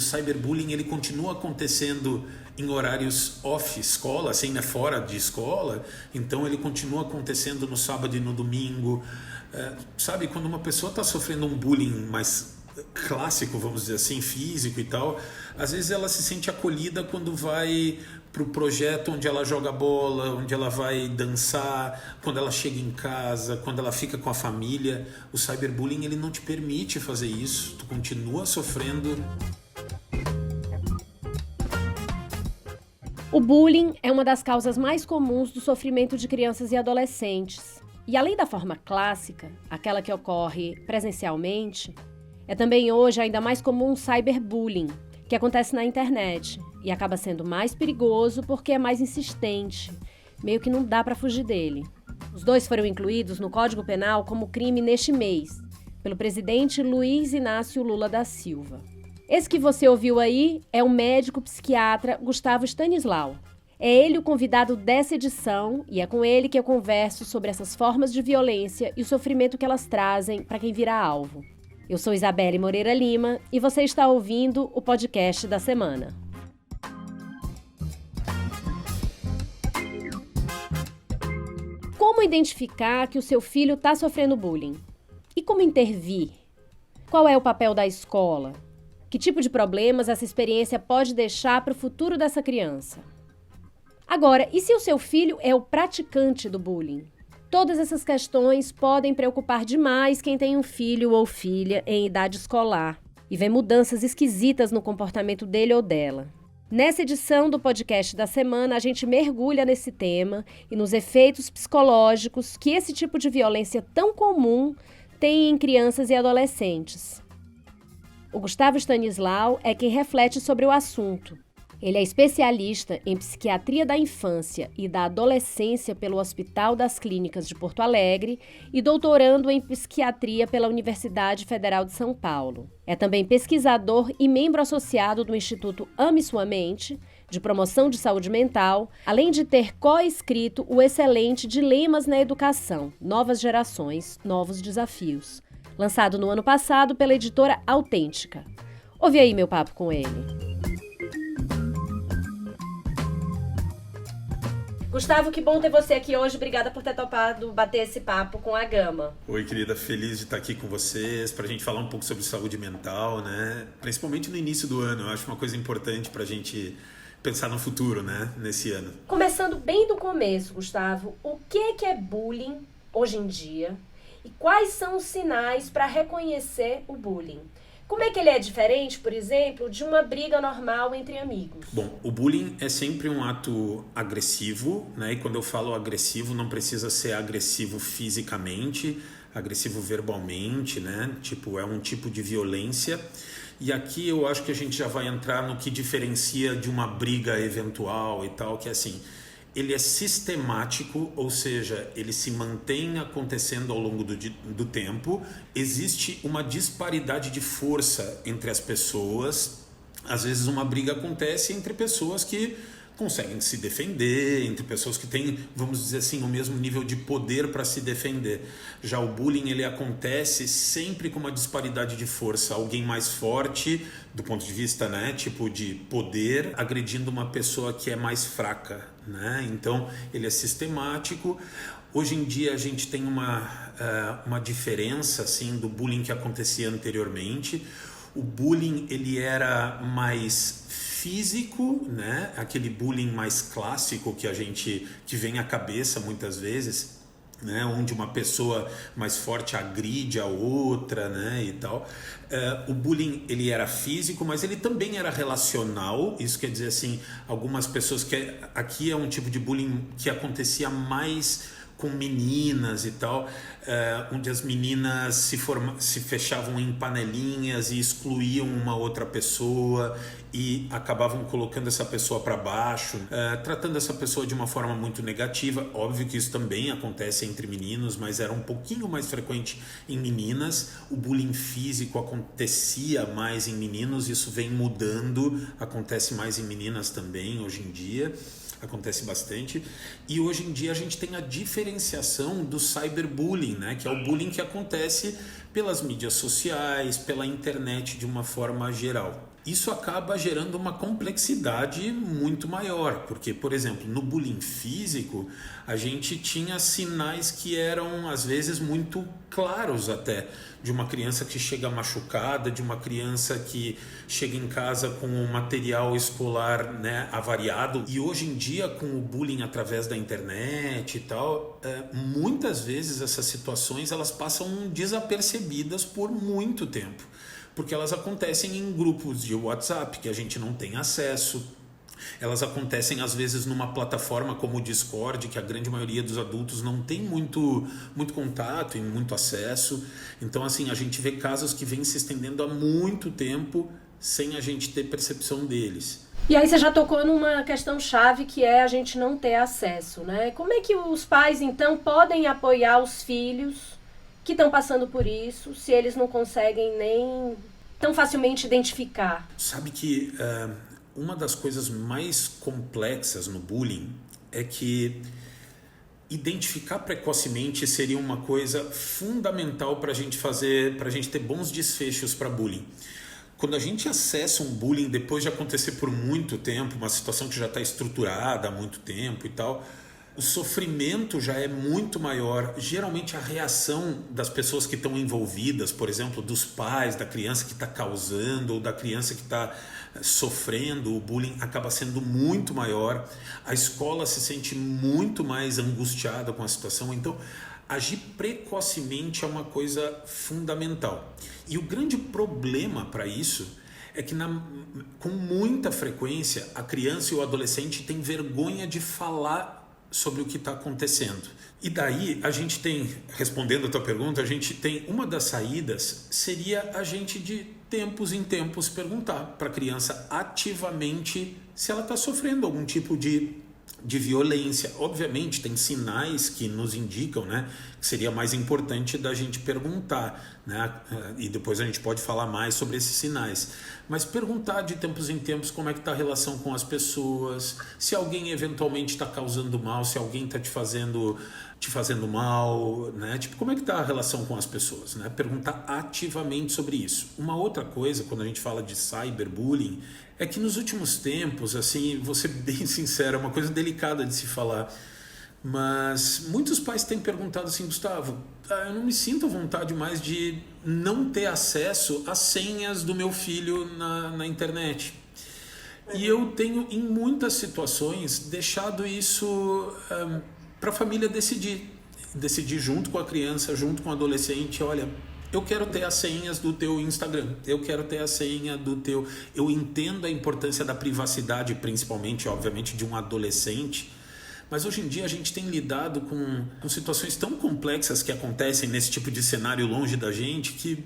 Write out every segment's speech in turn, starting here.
cyberbullying ele continua acontecendo em horários off-escola, assim, né, fora de escola, então ele continua acontecendo no sábado e no domingo. Sabe, quando uma pessoa está sofrendo um bullying mais clássico, vamos dizer assim, físico e tal, às vezes ela se sente acolhida quando vai para o projeto onde ela joga bola, onde ela vai dançar, quando ela chega em casa, quando ela fica com a família. O cyberbullying ele não te permite fazer isso, tu continua sofrendo. O bullying é uma das causas mais comuns do sofrimento de crianças e adolescentes. E além da forma clássica, aquela que ocorre presencialmente, é também hoje ainda mais comum o cyberbullying, que acontece na internet e acaba sendo mais perigoso porque é mais insistente, meio que não dá para fugir dele. Os dois foram incluídos no Código Penal como crime neste mês, pelo presidente Luiz Inácio Lula da Silva. Esse que você ouviu aí é o médico psiquiatra Gustavo Stanislau. É ele o convidado dessa edição e é com ele que eu converso sobre essas formas de violência e o sofrimento que elas trazem para quem vira alvo. Eu sou Isabelle Moreira Lima e você está ouvindo o podcast da semana. Como identificar que o seu filho está sofrendo bullying? E como intervir? Qual é o papel da escola? Que tipo de problemas essa experiência pode deixar para o futuro dessa criança? Agora, e se o seu filho é o praticante do bullying? Todas essas questões podem preocupar demais quem tem um filho ou filha em idade escolar e vê mudanças esquisitas no comportamento dele ou dela. Nessa edição do podcast da semana, a gente mergulha nesse tema e nos efeitos psicológicos que esse tipo de violência tão comum tem em crianças e adolescentes. O Gustavo Stanislau é quem reflete sobre o assunto. Ele é especialista em psiquiatria da infância e da adolescência pelo Hospital das Clínicas de Porto Alegre e doutorando em psiquiatria pela Universidade Federal de São Paulo. É também pesquisador e membro associado do Instituto Ame Sua Mente, de promoção de saúde mental, além de ter co-escrito o excelente Dilemas na Educação, Novas Gerações, Novos Desafios, lançado no ano passado pela editora Autêntica. Ouve aí meu papo com ele. Gustavo, que bom ter você aqui hoje. Obrigada por ter topado bater esse papo com a Gama. Oi, querida. Feliz de estar aqui com vocês pra gente falar um pouco sobre saúde mental, né? Principalmente no início do ano. Eu acho uma coisa importante pra gente pensar no futuro, né? Nesse ano. Começando bem do começo, Gustavo, o que é bullying hoje em dia? E quais são os sinais para reconhecer o bullying? Como é que ele é diferente, por exemplo, de uma briga normal entre amigos? Bom, o bullying é sempre um ato agressivo, né? E quando eu falo agressivo, não precisa ser agressivo fisicamente, agressivo verbalmente, né? Tipo, é um tipo de violência. E aqui eu acho que a gente já vai entrar no que diferencia de uma briga eventual e tal, que é assim, ele é sistemático, ou seja, ele se mantém acontecendo ao longo do tempo. Existe uma disparidade de força entre as pessoas. Às vezes uma briga acontece entre pessoas que conseguem se defender, entre pessoas que têm, vamos dizer assim, o mesmo nível de poder para se defender. Já o bullying, ele acontece sempre com uma disparidade de força. Alguém mais forte, do ponto de vista, né, tipo de poder, agredindo uma pessoa que é mais fraca, né? Então, ele é sistemático. Hoje em dia a gente tem uma diferença assim, do bullying que acontecia anteriormente. O bullying ele era mais físico, né? Aquele bullying mais clássico que vem à cabeça muitas vezes, né? Onde uma pessoa mais forte agride a outra, né? E tal. O bullying ele era físico, mas ele também era relacional. Isso quer dizer assim, algumas pessoas que aqui é um tipo de bullying que acontecia mais com meninas e tal, onde as meninas se fechavam em panelinhas e excluíam uma outra pessoa e acabavam colocando essa pessoa para baixo, tratando essa pessoa de uma forma muito negativa. Óbvio que isso também acontece entre meninos, mas era um pouquinho mais frequente em meninas. O bullying físico acontecia mais em meninos, isso vem mudando, acontece mais em meninas também hoje em dia. Acontece bastante. E hoje em dia a gente tem a diferenciação do cyberbullying, né? Que é o bullying que acontece pelas mídias sociais, pela internet de uma forma geral. isso acaba gerando uma complexidade muito maior, porque, por exemplo, no bullying físico, a gente tinha sinais que eram, às vezes, muito claros até, de uma criança que chega machucada, de uma criança que chega em casa com um material escolar, né, avariado. E hoje em dia, com o bullying através da internet e tal, muitas vezes essas situações elas passam desapercebidas por muito tempo, porque elas acontecem em grupos de WhatsApp que a gente não tem acesso. Elas acontecem às vezes numa plataforma como o Discord, que a grande maioria dos adultos não tem muito contato e muito acesso. Então, assim, a gente vê casos que vêm se estendendo há muito tempo sem a gente ter percepção deles. E aí você já tocou numa questão chave, que é a gente não ter acesso, né? Como é que os pais, então, podem apoiar os filhos que estão passando por isso, se eles não conseguem nem tão facilmente identificar? Sabe que uma das coisas mais complexas no bullying é que identificar precocemente seria uma coisa fundamental para a gente ter bons desfechos para bullying. Quando a gente acessa um bullying depois de acontecer por muito tempo, uma situação que já está estruturada há muito tempo e tal, o sofrimento já é muito maior. Geralmente a reação das pessoas que estão envolvidas, por exemplo, dos pais, da criança que está causando ou da criança que está sofrendo o bullying, acaba sendo muito maior. A escola se sente muito mais angustiada com a situação. Então, agir precocemente é uma coisa fundamental. E o grande problema para isso é que com muita frequência a criança e o adolescente têm vergonha de falar sobre o que está acontecendo. E daí a gente tem, respondendo a tua pergunta, a gente tem uma das saídas seria a gente de tempos em tempos perguntar para a criança ativamente se ela está sofrendo algum tipo de violência. Obviamente tem sinais que nos indicam, né, que seria mais importante da gente perguntar, né, e depois a gente pode falar mais sobre esses sinais, mas perguntar de tempos em tempos como é que está a relação com as pessoas, se alguém eventualmente está causando mal, se alguém está te fazendo mal, né, tipo, como é que está a relação com as pessoas, né, perguntar ativamente sobre isso. Uma outra coisa, quando a gente fala de cyberbullying, é que nos últimos tempos, assim, vou ser bem sincero, é uma coisa delicada de se falar, mas muitos pais têm perguntado assim: Gustavo, eu não me sinto à vontade mais de não ter acesso às senhas do meu filho na internet. E eu tenho, em muitas situações, deixado isso para a família decidir junto com a criança, junto com o adolescente. Olha, eu quero ter as senhas do teu Instagram, eu quero ter a senha do teu... Eu entendo a importância da privacidade, principalmente, obviamente, de um adolescente, mas hoje em dia a gente tem lidado com situações tão complexas que acontecem nesse tipo de cenário longe da gente, que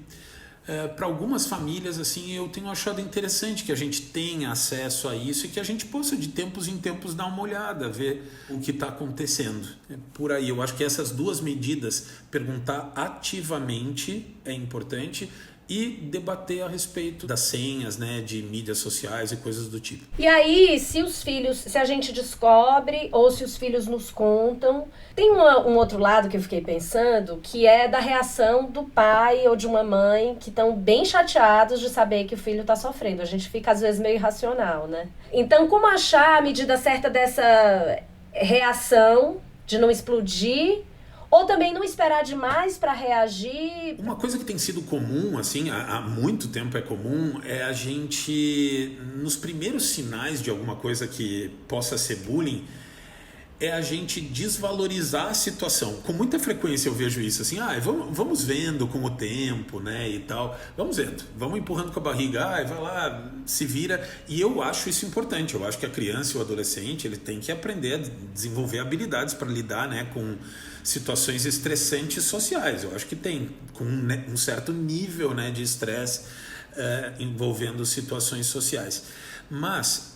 para algumas famílias, assim, eu tenho achado interessante que a gente tenha acesso a isso e que a gente possa de tempos em tempos dar uma olhada, ver o que está acontecendo. Por aí, eu acho que essas duas medidas, perguntar ativamente é importante, e debater a respeito das senhas, né, de mídias sociais e coisas do tipo. E aí, se a gente descobre ou se os filhos nos contam, tem um outro lado que eu fiquei pensando, que é da reação do pai ou de uma mãe que estão bem chateados de saber que o filho está sofrendo. A gente fica às vezes meio irracional, né? Então, como achar a medida certa dessa reação, de não explodir, ou também não esperar demais para reagir? Uma coisa que tem sido comum, assim, há muito tempo é comum, é a gente, nos primeiros sinais de alguma coisa que possa ser bullying, é a gente desvalorizar a situação. Com muita frequência eu vejo isso, assim, vamos vendo com o tempo, né, e tal, vamos vendo, vamos empurrando com a barriga, vai lá, se vira, e eu acho isso importante. Eu acho que a criança e o adolescente, ele tem que aprender a desenvolver habilidades para lidar, né, com situações estressantes sociais. Eu acho que tem, com um certo nível, né, de estresse envolvendo situações sociais. Mas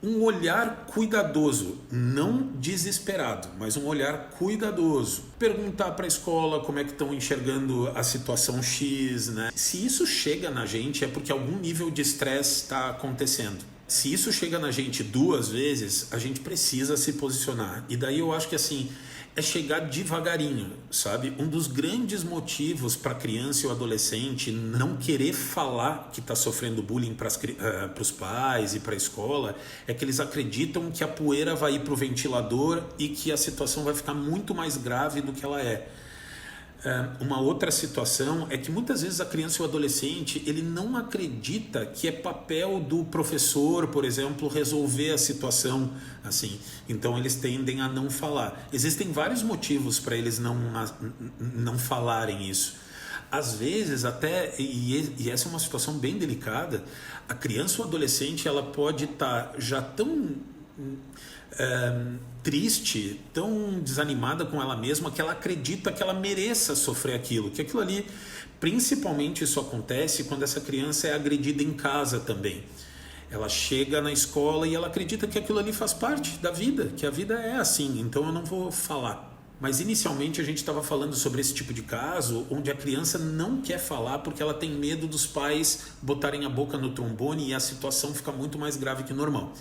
um olhar cuidadoso, não desesperado, mas um olhar cuidadoso. Perguntar para a escola como é que estão enxergando a situação X, né? Se isso chega na gente é porque algum nível de estresse está acontecendo. Se isso chega na gente 2 vezes, a gente precisa se posicionar. E daí eu acho que, assim, é chegar devagarinho, sabe? Um dos grandes motivos para a criança e o adolescente não querer falar que está sofrendo bullying para os pais e para a escola é que eles acreditam que a poeira vai ir para o ventilador e que a situação vai ficar muito mais grave do que ela é. Uma outra situação é que muitas vezes a criança e o adolescente ele não acredita que é papel do professor, por exemplo, resolver a situação assim. Então eles tendem a não falar. Existem vários motivos para eles não falarem isso. Às vezes até, e essa é uma situação bem delicada, a criança ou adolescente ela pode estar já tão triste, tão desanimada com ela mesma que ela acredita que ela mereça sofrer aquilo, que aquilo ali, principalmente isso acontece quando essa criança é agredida em casa também. Ela chega na escola e ela acredita que aquilo ali faz parte da vida, que a vida é assim, então eu não vou falar. Mas inicialmente a gente estava falando sobre esse tipo de caso onde a criança não quer falar porque ela tem medo dos pais botarem a boca no trombone e a situação fica muito mais grave que o normal.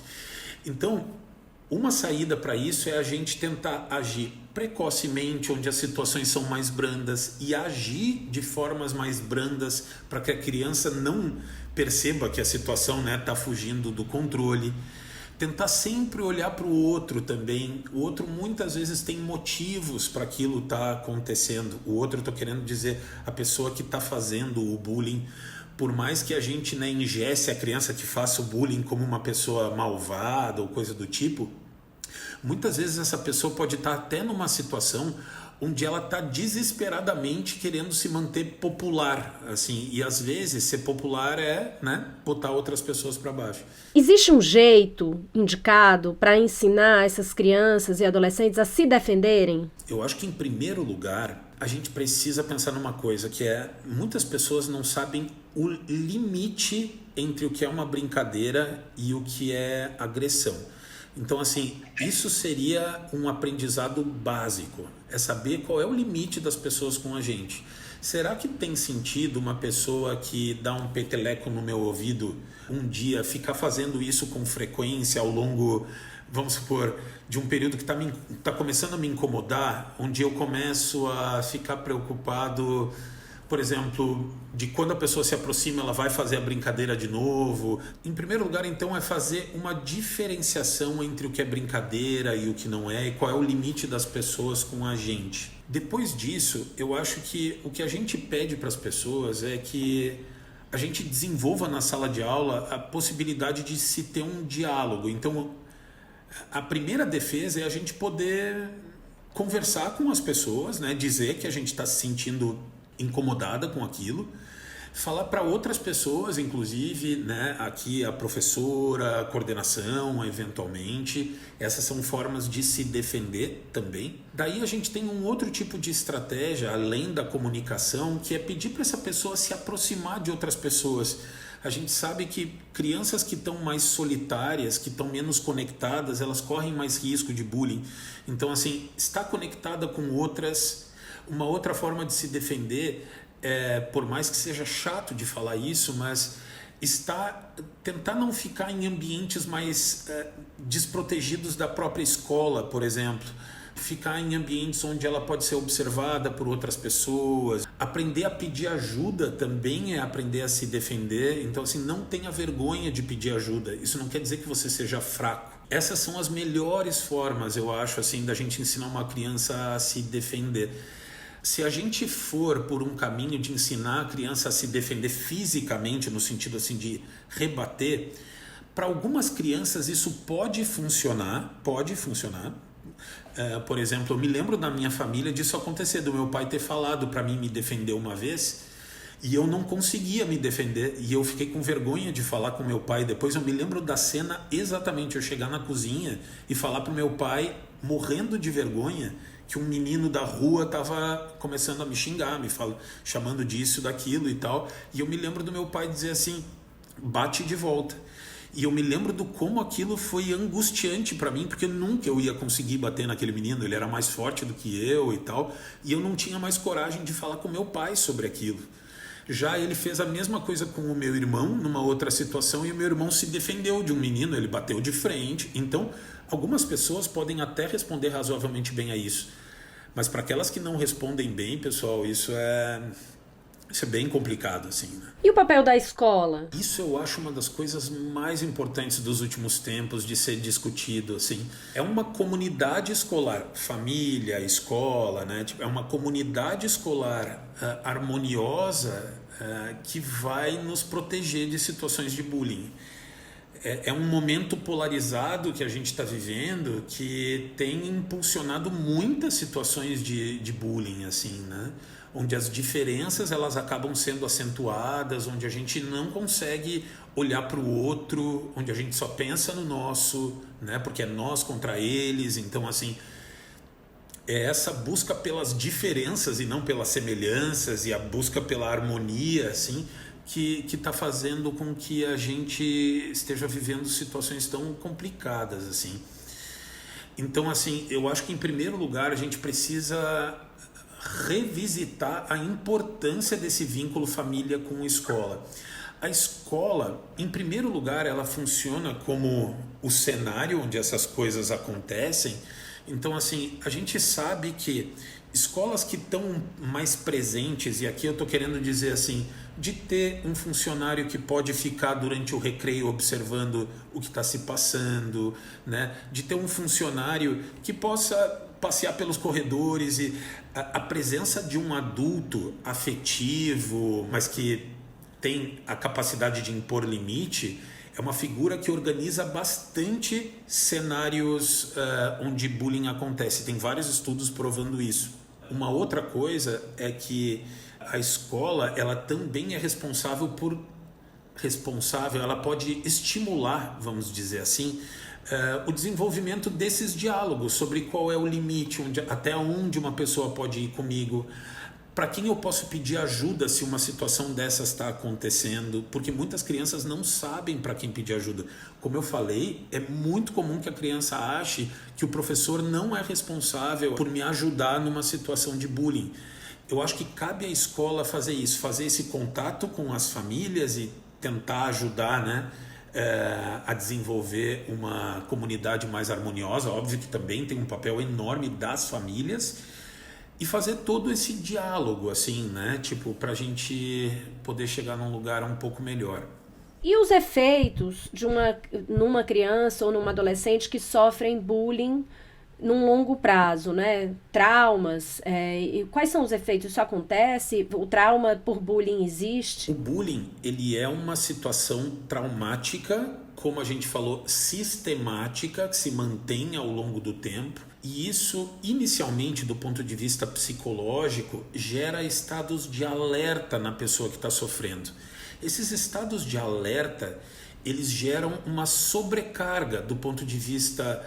Então, uma saída para isso é a gente tentar agir precocemente, onde as situações são mais brandas, e agir de formas mais brandas para que a criança não perceba que a situação está fugindo do controle. Tentar sempre olhar para o outro também. O outro muitas vezes tem motivos para aquilo estar acontecendo. O outro, eu estou querendo dizer, a pessoa que está fazendo o bullying. Por mais que a gente engesse a criança que faça o bullying como uma pessoa malvada ou coisa do tipo, muitas vezes essa pessoa pode estar até numa situação onde ela está desesperadamente querendo se manter popular, assim, e às vezes ser popular é, botar outras pessoas para baixo. Existe um jeito indicado para ensinar essas crianças e adolescentes a se defenderem? Eu acho que, em primeiro lugar, a gente precisa pensar numa coisa, que é, muitas pessoas não sabem o limite entre o que é uma brincadeira e o que é agressão. Então, assim, isso seria um aprendizado básico, é saber qual é o limite das pessoas com a gente. Será que tem sentido uma pessoa que dá um peteleco no meu ouvido um dia ficar fazendo isso com frequência ao longo, vamos supor, de um período que está começando a me incomodar, onde eu começo a ficar preocupado, por exemplo, de quando a pessoa se aproxima, ela vai fazer a brincadeira de novo. Em primeiro lugar, então, é fazer uma diferenciação entre o que é brincadeira e o que não é, e qual é o limite das pessoas com a gente. Depois disso, eu acho que o que a gente pede para as pessoas é que a gente desenvolva na sala de aula a possibilidade de se ter um diálogo. Então, a primeira defesa é a gente poder conversar com as pessoas, dizer que a gente está se sentindo incomodada com aquilo, falar para outras pessoas, inclusive, aqui a professora, a coordenação, eventualmente. Essas são formas de se defender também. Daí a gente tem um outro tipo de estratégia, além da comunicação, que é pedir para essa pessoa se aproximar de outras pessoas. A gente sabe que crianças que estão mais solitárias, que estão menos conectadas, elas correm mais risco de bullying. Então, assim, estar conectada com outras. Uma outra forma de se defender, por mais que seja chato de falar isso, mas tentar não ficar em ambientes mais desprotegidos da própria escola, por exemplo. Ficar em ambientes onde ela pode ser observada por outras pessoas. Aprender a pedir ajuda também é aprender a se defender. Então, assim, não tenha vergonha de pedir ajuda. Isso não quer dizer que você seja fraco. Essas são as melhores formas, eu acho, assim, da gente ensinar uma criança a se defender. Se a gente for por um caminho de ensinar a criança a se defender fisicamente, no sentido assim de rebater, para algumas crianças isso pode funcionar. Por exemplo, eu me lembro da minha família disso acontecer, do meu pai ter falado para mim me defender uma vez e eu não conseguia me defender e eu fiquei com vergonha de falar com meu pai. Depois eu me lembro da cena exatamente, eu chegar na cozinha e falar para o meu pai, morrendo de vergonha, que um menino da rua estava começando a me xingar, chamando disso, daquilo e tal. E eu me lembro do meu pai dizer assim, bate de volta. E eu me lembro do como aquilo foi angustiante para mim, porque nunca eu ia conseguir bater naquele menino, ele era mais forte do que eu e tal. E eu não tinha mais coragem de falar com meu pai sobre aquilo. Já ele fez a mesma coisa com o meu irmão, numa outra situação, e o meu irmão se defendeu de um menino, ele bateu de frente. Então, algumas pessoas podem até responder razoavelmente bem a isso. Mas para aquelas que não respondem bem, pessoal, isso é bem complicado, assim, né? E o papel da escola? Isso eu acho uma das coisas mais importantes dos últimos tempos de ser discutido, assim. É uma comunidade escolar, família, escola, né? Tipo, é uma comunidade escolar harmoniosa que vai nos proteger de situações de bullying. É um momento polarizado que a gente está vivendo que tem impulsionado muitas situações de bullying, assim, né? Onde as diferenças elas acabam sendo acentuadas, onde a gente não consegue olhar para o outro, onde a gente só pensa no nosso, né? Porque é nós contra eles. Então, assim, é essa busca pelas diferenças e não pelas semelhanças, e a busca pela harmonia, assim, que está fazendo com que a gente esteja vivendo situações tão complicadas, assim. Então, assim, eu acho que em primeiro lugar a gente precisa revisitar a importância desse vínculo família com a escola. A escola, em primeiro lugar, ela funciona como o cenário onde essas coisas acontecem. Então, assim, a gente sabe que escolas que estão mais presentes, e aqui eu estou querendo dizer assim, de ter um funcionário que pode ficar durante o recreio observando o que está se passando, né? De ter um funcionário que possa passear pelos corredores, e a presença de um adulto afetivo, mas que tem a capacidade de impor limite, é uma figura que organiza bastante cenários onde bullying acontece. Tem vários estudos provando isso. Uma outra coisa é que a escola, ela também é ela pode estimular, vamos dizer assim, o desenvolvimento desses diálogos sobre qual é o limite, até onde uma pessoa pode ir comigo, para quem eu posso pedir ajuda se uma situação dessas está acontecendo, porque muitas crianças não sabem para quem pedir ajuda. Como eu falei, é muito comum que a criança ache que o professor não é responsável por me ajudar numa situação de bullying. Eu acho que cabe à escola fazer isso, fazer esse contato com as famílias e tentar ajudar, né, a desenvolver uma comunidade mais harmoniosa. Óbvio que também tem um papel enorme das famílias, e fazer todo esse diálogo, assim, né, tipo, para a gente poder chegar num lugar um pouco melhor. E os efeitos numa criança ou numa adolescente que sofrem bullying num longo prazo, né? Traumas, e quais são os efeitos? Isso acontece? O trauma por bullying existe? O bullying, ele é uma situação traumática, como a gente falou, sistemática, que se mantém ao longo do tempo. E isso, inicialmente, do ponto de vista psicológico, gera estados de alerta na pessoa que está sofrendo. Esses estados de alerta, eles geram uma sobrecarga do ponto de vista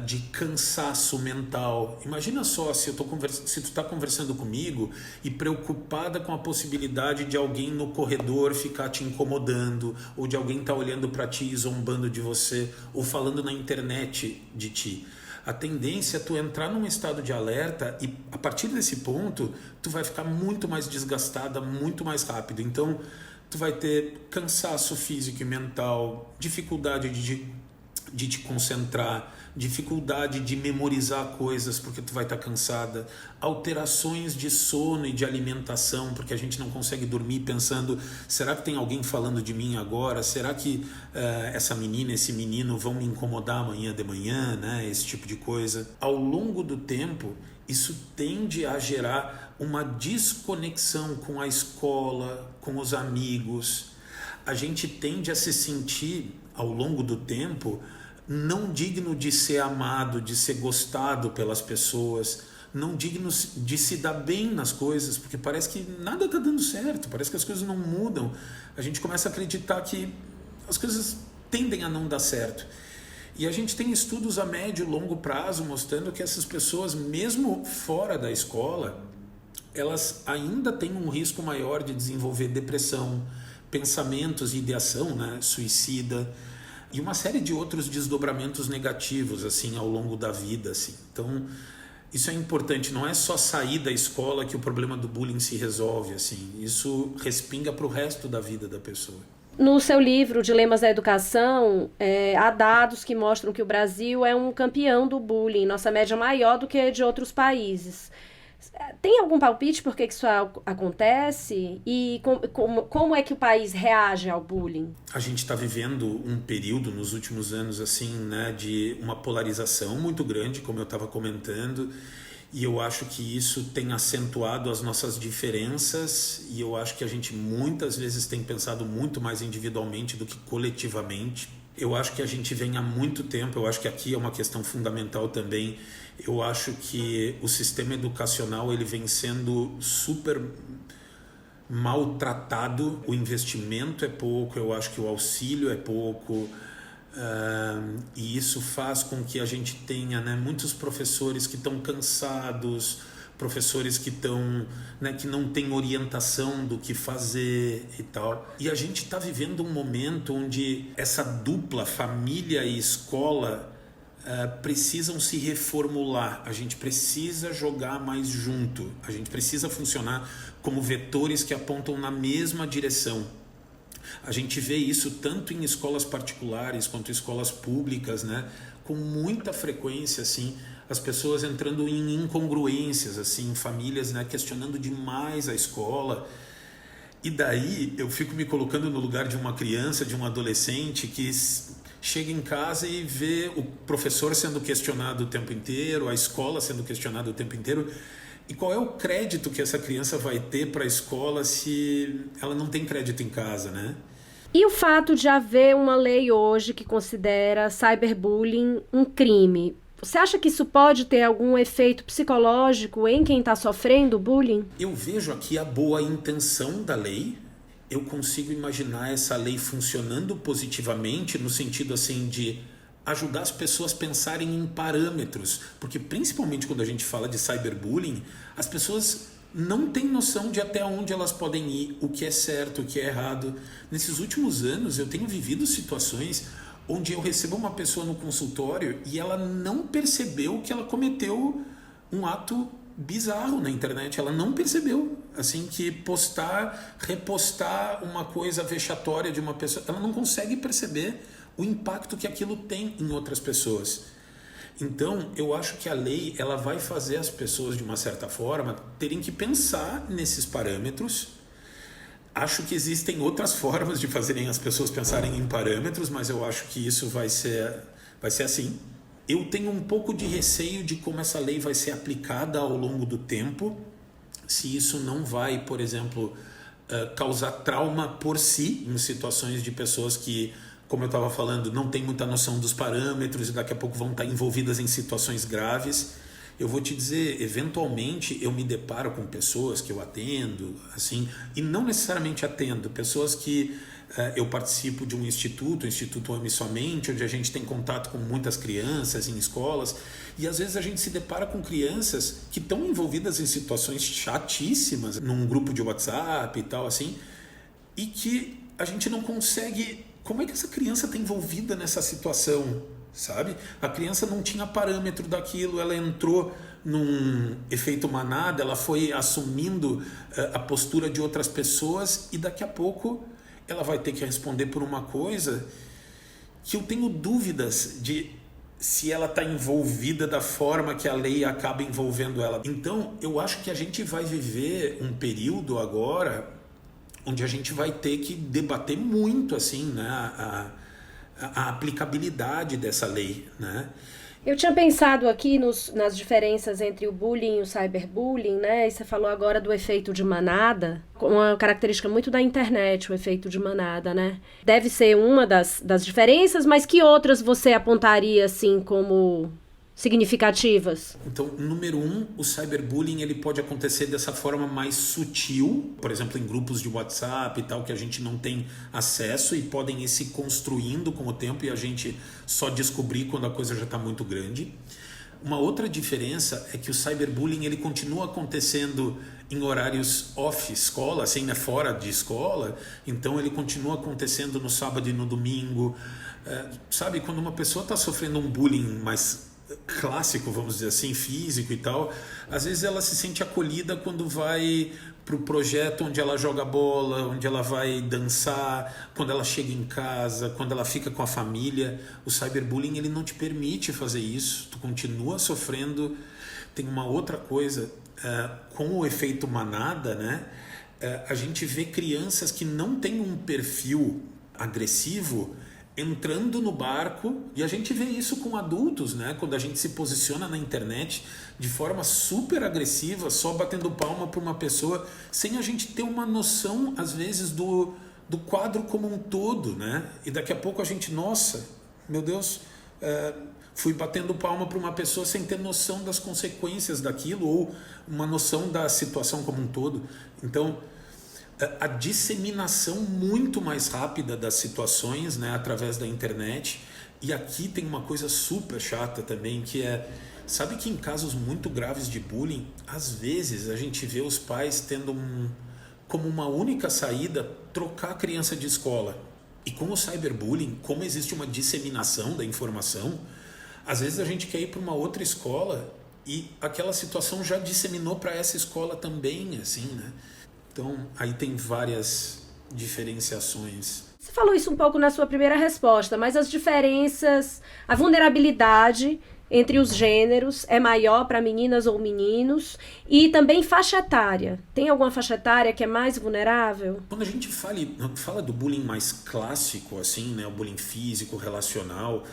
de cansaço mental. Imagina só se tu está conversando comigo e preocupada com a possibilidade de alguém no corredor ficar te incomodando, ou de alguém estar olhando para ti e zombando de você, ou falando na internet de ti. A tendência é tu entrar num estado de alerta e a partir desse ponto tu vai ficar muito mais desgastada, muito mais rápido. Então tu vai ter cansaço físico e mental, dificuldade de te concentrar, dificuldade de memorizar coisas porque tu vai estar cansada, alterações de sono e de alimentação porque a gente não consegue dormir pensando, será que tem alguém falando de mim agora? Será que essa menina, esse menino vão me incomodar amanhã de manhã, né? Esse tipo de coisa. Ao longo do tempo, isso tende a gerar uma desconexão com a escola, com os amigos. A gente tende a se sentir, ao longo do tempo, não digno de ser amado, de ser gostado pelas pessoas, não digno de se dar bem nas coisas, porque parece que nada está dando certo, parece que as coisas não mudam. A gente começa a acreditar que as coisas tendem a não dar certo. E a gente tem estudos a médio e longo prazo mostrando que essas pessoas, mesmo fora da escola, elas ainda têm um risco maior de desenvolver depressão, pensamentos e ideação, né, suicida, e uma série de outros desdobramentos negativos assim ao longo da vida, assim. Então, isso é importante, não é só sair da escola que o problema do bullying se resolve, assim. Isso respinga para o resto da vida da pessoa. No seu livro, Dilemas da Educação, há dados que mostram que o Brasil é um campeão do bullying, nossa média maior do que a de outros países. Tem algum palpite por que isso acontece? E como é que o país reage ao bullying? A gente está vivendo um período nos últimos anos assim, né, de uma polarização muito grande, como eu estava comentando, e eu acho que isso tem acentuado as nossas diferenças, e eu acho que a gente muitas vezes tem pensado muito mais individualmente do que coletivamente. Eu acho que a gente vem há muito tempo, eu acho que aqui é uma questão fundamental também. Eu acho que o sistema educacional ele vem sendo super maltratado, o investimento é pouco, eu acho que o auxílio é pouco, e isso faz com que a gente tenha, né, muitos professores que estão cansados, professores que estão, né, que não têm orientação do que fazer e tal. E a gente está vivendo um momento onde essa dupla, família e escola, precisam se reformular. A gente precisa jogar mais junto. A gente precisa funcionar como vetores que apontam na mesma direção. A gente vê isso tanto em escolas particulares quanto em escolas públicas, né? Com muita frequência, assim, as pessoas entrando em incongruências, assim, famílias, né, questionando demais a escola. E daí eu fico me colocando no lugar de uma criança, de um adolescente que chega em casa e vê o professor sendo questionado o tempo inteiro, a escola sendo questionada o tempo inteiro. E qual é o crédito que essa criança vai ter para a escola se ela não tem crédito em casa, né? E o fato de haver uma lei hoje que considera cyberbullying um crime, você acha que isso pode ter algum efeito psicológico em quem está sofrendo bullying? Eu vejo aqui a boa intenção da lei. Eu consigo imaginar essa lei funcionando positivamente no sentido assim de ajudar as pessoas a pensarem em parâmetros, porque principalmente quando a gente fala de cyberbullying, as pessoas não têm noção de até onde elas podem ir, o que é certo, o que é errado. Nesses últimos anos eu tenho vivido situações onde eu recebo uma pessoa no consultório e ela não percebeu que ela cometeu um ato bizarro na internet. Ela não percebeu, assim, que repostar uma coisa vexatória de uma pessoa, ela não consegue perceber o impacto que aquilo tem em outras pessoas. Então, eu acho que a lei ela vai fazer as pessoas, de uma certa forma, terem que pensar nesses parâmetros. Acho que existem outras formas de fazerem as pessoas pensarem em parâmetros, mas eu acho que isso vai ser assim. Eu tenho um pouco de receio de como essa lei vai ser aplicada ao longo do tempo, se isso não vai, por exemplo, causar trauma por si, em situações de pessoas que, como eu estava falando, não têm muita noção dos parâmetros e daqui a pouco vão estar envolvidas em situações graves. Eu vou te dizer, eventualmente eu me deparo com pessoas que eu atendo, assim, e não necessariamente atendo, pessoas que eu participo de um instituto, o Instituto Ame Somente, onde a gente tem contato com muitas crianças em escolas, e às vezes a gente se depara com crianças que estão envolvidas em situações chatíssimas, num grupo de WhatsApp e tal, assim, e que a gente não consegue... Como é que essa criança está envolvida nessa situação, sabe? A criança não tinha parâmetro daquilo, ela entrou num efeito manada, ela foi assumindo a postura de outras pessoas e daqui a pouco ela vai ter que responder por uma coisa que eu tenho dúvidas de se ela está envolvida da forma que a lei acaba envolvendo ela. Então, eu acho que a gente vai viver um período agora onde a gente vai ter que debater muito assim, né, a aplicabilidade dessa lei, né? Eu tinha pensado aqui nas diferenças entre o bullying e o cyberbullying, né? E você falou agora do efeito de manada, uma característica muito da internet, o efeito de manada, né? Deve ser uma das diferenças, mas que outras você apontaria, assim, como significativas? Então, número 1, o cyberbullying ele pode acontecer dessa forma mais sutil, por exemplo, em grupos de WhatsApp e tal, que a gente não tem acesso e podem ir se construindo com o tempo e a gente só descobrir quando a coisa já está muito grande. Uma outra diferença é que o cyberbullying ele continua acontecendo em horários off-escola, assim, né, fora de escola, então ele continua acontecendo no sábado e no domingo. Sabe, quando uma pessoa está sofrendo um bullying mais clássico, vamos dizer assim, físico e tal, às vezes ela se sente acolhida quando vai para o projeto onde ela joga bola, onde ela vai dançar, quando ela chega em casa, quando ela fica com a família. O cyberbullying, ele não te permite fazer isso, tu continua sofrendo. Tem uma outra coisa, com o efeito manada, né? A gente vê crianças que não têm um perfil agressivo entrando no barco, e a gente vê isso com adultos, né? Quando a gente se posiciona na internet de forma super agressiva, só batendo palma para uma pessoa, sem a gente ter uma noção, às vezes, do quadro como um todo, né? E daqui a pouco a gente, nossa, meu Deus, fui batendo palma para uma pessoa sem ter noção das consequências daquilo, ou uma noção da situação como um todo. Então, a disseminação muito mais rápida das situações, né, através da internet. E aqui tem uma coisa super chata também, que sabe que em casos muito graves de bullying, às vezes a gente vê os pais tendo como uma única saída trocar a criança de escola. E com o cyberbullying, como existe uma disseminação da informação, às vezes a gente quer ir para uma outra escola e aquela situação já disseminou para essa escola também, assim, né? Então, aí tem várias diferenciações. Você falou isso um pouco na sua primeira resposta, mas as diferenças, a vulnerabilidade entre os gêneros é maior para meninas ou meninos, e também faixa etária. Tem alguma faixa etária que é mais vulnerável? Quando a gente fala do bullying mais clássico, assim, né, o bullying físico, relacional,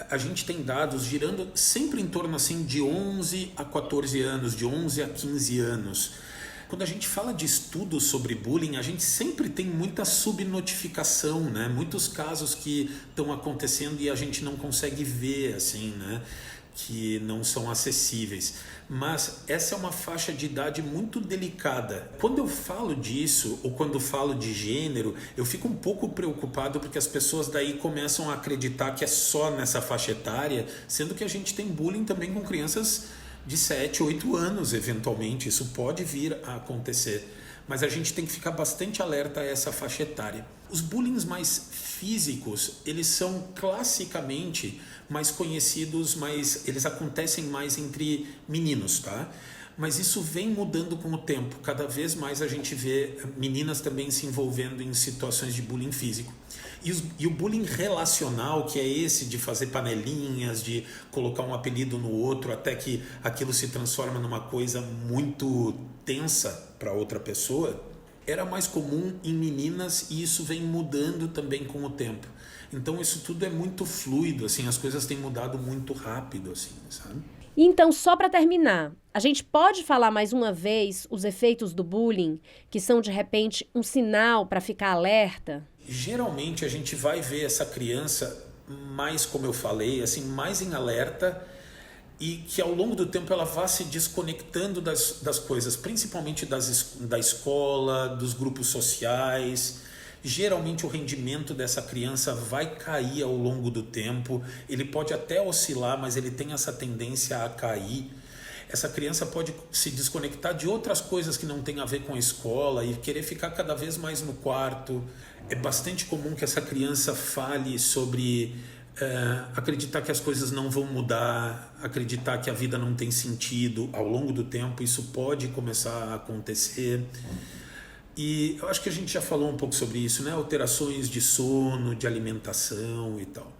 a gente tem dados girando sempre em torno assim, de 11 a 14 anos, de 11 a 15 anos. Quando a gente fala de estudos sobre bullying, a gente sempre tem muita subnotificação, né? Muitos casos que estão acontecendo e a gente não consegue ver, assim, né? Que não são acessíveis. Mas essa é uma faixa de idade muito delicada. Quando eu falo disso, ou quando falo de gênero, eu fico um pouco preocupado porque as pessoas daí começam a acreditar que é só nessa faixa etária, sendo que a gente tem bullying também com crianças de 7, 8 anos, eventualmente. Isso pode vir a acontecer. Mas a gente tem que ficar bastante alerta a essa faixa etária. Os bullying mais físicos, eles são classicamente mais conhecidos, mas eles acontecem mais entre meninos, tá? Mas isso vem mudando com o tempo. Cada vez mais a gente vê meninas também se envolvendo em situações de bullying físico. E o bullying relacional, que é esse de fazer panelinhas, de colocar um apelido no outro, até que aquilo se transforma numa coisa muito tensa para outra pessoa, era mais comum em meninas, e isso vem mudando também com o tempo. Então isso tudo é muito fluido, assim, as coisas têm mudado muito rápido, assim, sabe? Então, só para terminar, a gente pode falar mais uma vez os efeitos do bullying, que são de repente um sinal para ficar alerta? Geralmente a gente vai ver essa criança mais, como eu falei, assim, mais em alerta, e que ao longo do tempo ela vá se desconectando das coisas, principalmente da escola, dos grupos sociais. Geralmente o rendimento dessa criança vai cair ao longo do tempo, ele pode até oscilar, mas ele tem essa tendência a cair. Essa criança pode se desconectar de outras coisas que não tem a ver com a escola e querer ficar cada vez mais no quarto. É bastante comum que essa criança fale sobre acreditar que as coisas não vão mudar, acreditar que a vida não tem sentido. Ao longo do tempo isso pode começar a acontecer. E eu acho que a gente já falou um pouco sobre isso, né? Alterações de sono, de alimentação e tal.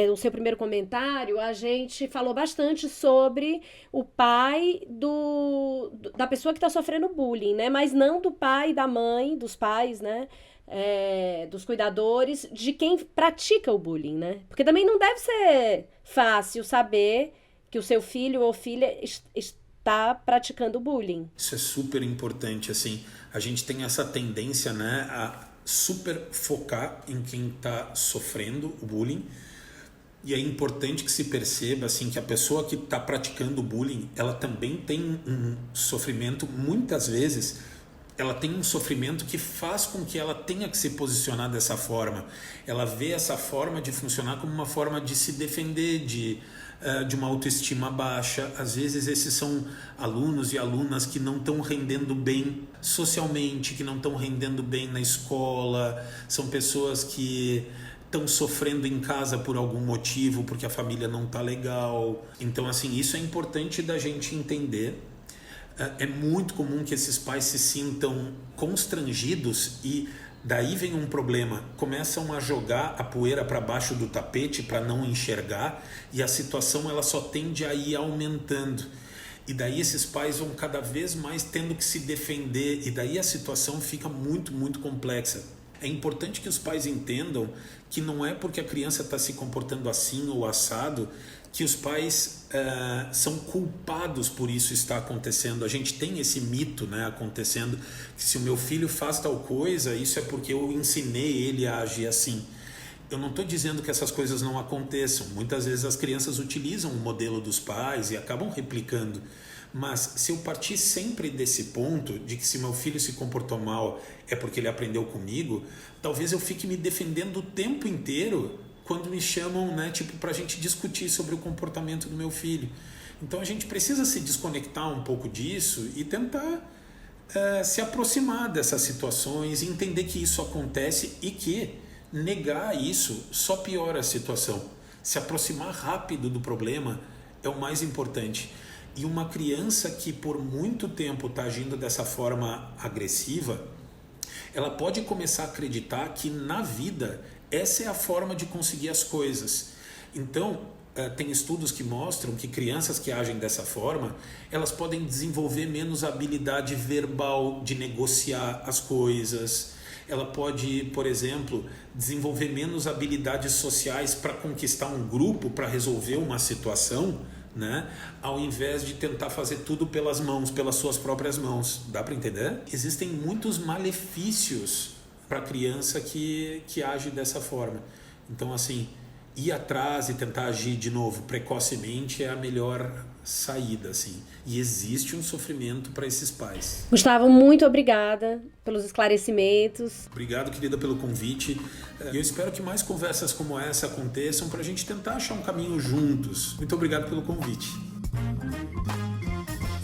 No seu primeiro comentário, a gente falou bastante sobre o pai da pessoa que está sofrendo bullying, né? Mas não do pai e da mãe, dos pais, né? Dos cuidadores, de quem pratica o bullying, né? Porque também não deve ser fácil saber que o seu filho ou filha está praticando bullying. Isso é super importante, assim. A gente tem essa tendência, né, a super focar em quem está sofrendo o bullying. E é importante que se perceba, assim, que a pessoa que está praticando bullying, ela também tem um sofrimento, muitas vezes, ela tem um sofrimento que faz com que ela tenha que se posicionar dessa forma. Ela vê essa forma de funcionar como uma forma de se defender, de uma autoestima baixa. Às vezes esses são alunos e alunas que não estão rendendo bem socialmente, que não estão rendendo bem na escola, são pessoas que estão sofrendo em casa por algum motivo, porque a família não está legal. Então, assim, isso é importante da gente entender. É muito comum que esses pais se sintam constrangidos e daí vem um problema. Começam a jogar a poeira para baixo do tapete para não enxergar e a situação ela só tende a ir aumentando. E daí esses pais vão cada vez mais tendo que se defender e daí a situação fica muito, muito complexa. É importante que os pais entendam que não é porque a criança está se comportando assim ou assado que os pais são culpados por isso estar acontecendo. A gente tem esse mito, né, acontecendo, que se o meu filho faz tal coisa, isso é porque eu ensinei ele a agir assim. Eu não estou dizendo que essas coisas não aconteçam. Muitas vezes as crianças utilizam o modelo dos pais e acabam replicando. Mas se eu partir sempre desse ponto, de que se meu filho se comportou mal é porque ele aprendeu comigo, talvez eu fique me defendendo o tempo inteiro quando me chamam, né, tipo, para a gente discutir sobre o comportamento do meu filho. Então a gente precisa se desconectar um pouco disso e tentar se aproximar dessas situações e entender que isso acontece e que negar isso só piora a situação. Se aproximar rápido do problema é o mais importante. E uma criança que por muito tempo está agindo dessa forma agressiva, ela pode começar a acreditar que na vida essa é a forma de conseguir as coisas. Então, tem estudos que mostram que crianças que agem dessa forma, elas podem desenvolver menos habilidade verbal de negociar as coisas. Ela pode, por exemplo, desenvolver menos habilidades sociais para conquistar um grupo, para resolver uma situação, né? Ao invés de tentar fazer tudo pelas mãos, pelas suas próprias mãos. Dá para entender? Existem muitos malefícios para a criança que age dessa forma. Então, assim, ir atrás e tentar agir de novo precocemente é a melhor saída, assim. E existe um sofrimento para esses pais. Gustavo, muito obrigada pelos esclarecimentos. Obrigado, querida, pelo convite. Eu espero que mais conversas como essa aconteçam para a gente tentar achar um caminho juntos. Muito obrigado pelo convite.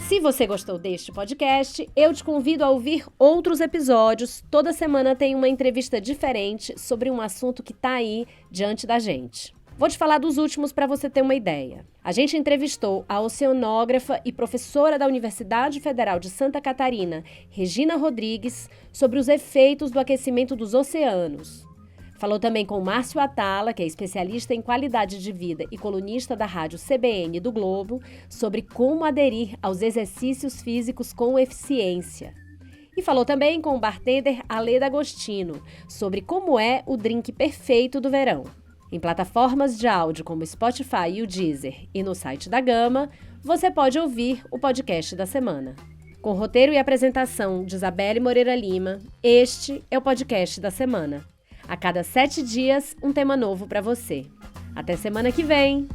Se você gostou deste podcast, eu te convido a ouvir outros episódios. Toda semana tem uma entrevista diferente sobre um assunto que está aí diante da gente. Vou te falar dos últimos para você ter uma ideia. A gente entrevistou a oceanógrafa e professora da Universidade Federal de Santa Catarina, Regina Rodrigues, sobre os efeitos do aquecimento dos oceanos. Falou também com Márcio Atala, que é especialista em qualidade de vida e colunista da rádio CBN do Globo, sobre como aderir aos exercícios físicos com eficiência. E falou também com o bartender Alê Agostino, sobre como é o drink perfeito do verão. Em plataformas de áudio como Spotify e o Deezer e no site da Gama, você pode ouvir o podcast da semana. Com roteiro e apresentação de Isabelle Moreira Lima, este é o podcast da semana. A cada 7 dias, um tema novo para você. Até semana que vem!